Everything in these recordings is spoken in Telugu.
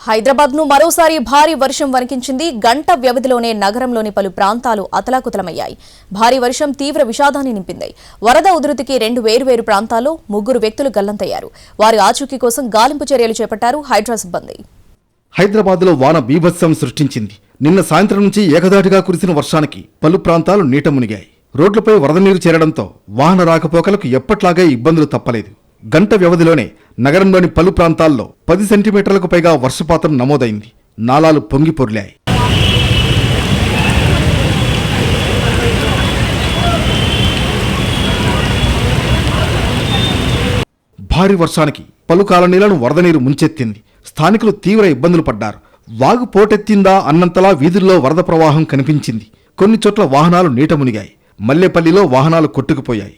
హైదరాబాద్ను మరోసారి భారీ వర్షం వణికించింది. గంట వ్యవధిలోనే నగరంలోని పలు ప్రాంతాలు అతలాకుతలమయ్యాయి. భారీ వర్షం తీవ్ర విషాదాన్ని నింపింది. వరద ఉధృతికి 2 వేర్వేరు ప్రాంతాల్లో 3 వ్యక్తులు గల్లంతయ్యారు. వారి ఆచూకీ కోసం గాలింపు చర్యలు చేపట్టారు హైడ్రా సిబ్బంది. హైదరాబాద్లో వాన బీభత్సం సృష్టించింది. నిన్న సాయంత్రం నుంచి ఏకధాటిగా కురిసిన వర్షానికి పలు ప్రాంతాలు నీట మునిగాయి. రోడ్లపై వరద నీరు చేరడంతో వాహన రాకపోకలకు ఎప్పట్లాగే ఇబ్బందులు తప్పలేదు. గంట వ్యవధిలోనే నగరంలోని పలు ప్రాంతాల్లో 10 సెంటీమీటర్లకు పైగా వర్షపాతం నమోదైంది. నాలాలు పొంగి పొర్లాయి. భారీ వర్షానికి పలు కాలనీలను వరద నీరు ముంచెత్తింది. స్థానికులు తీవ్ర ఇబ్బందులు పడ్డారు. వాగు పోటెత్తిందా అన్నంతలా వీధుల్లో వరద ప్రవాహం కనిపించింది. కొన్ని చోట్ల వాహనాలు నీట మునిగాయి. మల్లేపల్లిలో వాహనాలు కొట్టుకుపోయాయి.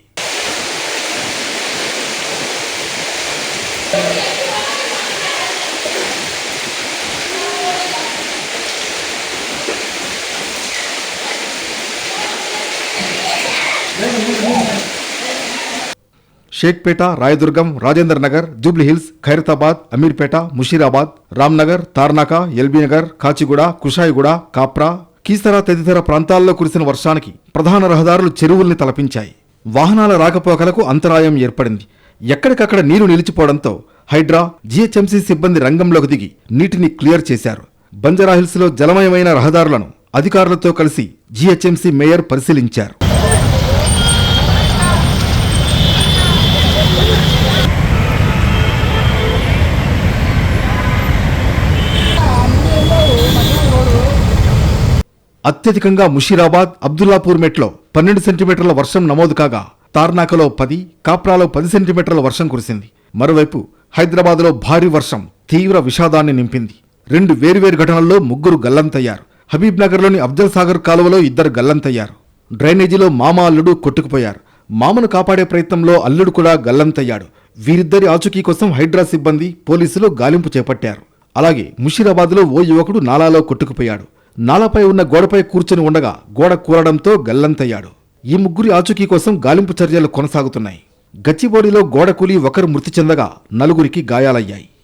షేక్పేట, రాయదుర్గం, రాజేంద్ర నగర్, జూబ్లీహిల్స్, ఖైరతాబాద్, అమీర్పేట, ముషీరాబాద్, రామ్నగర్, తార్నాక, ఎల్బీనగర్, కాచిగూడ, కుషాయిగూడ, కాప్రా, కీసరా తదితర ప్రాంతాల్లో కురిసిన వర్షానికి ప్రధాన రహదారులు చెరువుల్ని తలపించాయి. వాహనాల రాకపోకలకు అంతరాయం ఏర్పడింది. ఎక్కడికక్కడ నీరు నిలిచిపోవడంతో హైడ్రా, జీహెచ్ఎంసీ సిబ్బంది రంగంలోకి దిగి నీటిని క్లియర్ చేశారు. బంజారాహిల్స్లో జలమయమైన రహదారులను అధికారులతో కలిసి జీహెచ్ఎంసీ మేయర్ పరిశీలించారు. అత్యధికంగా ముషీరాబాద్, అబ్దుల్లాపూర్ మెట్లో 12 సెంటీమీటర్ల వర్షం నమోదు కాగా తార్నాకలో 10, కాప్రాలో 10 సెంటీమీటర్ల వర్షం కురిసింది. మరోవైపు హైదరాబాద్లో భారీ వర్షం తీవ్ర విషాదాన్ని నింపింది. 2 వేర్వేరు ఘటనల్లో 3 గల్లంతయ్యారు. హబీబ్ నగర్లోని అఫ్జల్ సాగర్ కాలువలో 2 గల్లంతయ్యారు. డ్రైనేజీలో మామ, అల్లుడు కొట్టుకుపోయారు. మామను కాపాడే ప్రయత్నంలో అల్లుడు కూడా గల్లంతయ్యాడు. వీరిద్దరి ఆచూకీ కోసం హైడ్రా సిబ్బంది, పోలీసులు గాలింపు చేపట్టారు. అలాగే ముషీరాబాద్లో ఓ యువకుడు నాలాలో కొట్టుకుపోయాడు. నాలాపై ఉన్న గోడపై కూర్చొని ఉండగా గోడ కూలడంతో గల్లంతయ్యాడు. ఈ 3 ఆచూకీ కోసం గాలింపు చర్యలు కొనసాగుతున్నాయి. గచ్చిబౌలిలో గోడ కూలి 1 మృతి చెందగా 4 గాయాలయ్యాయి.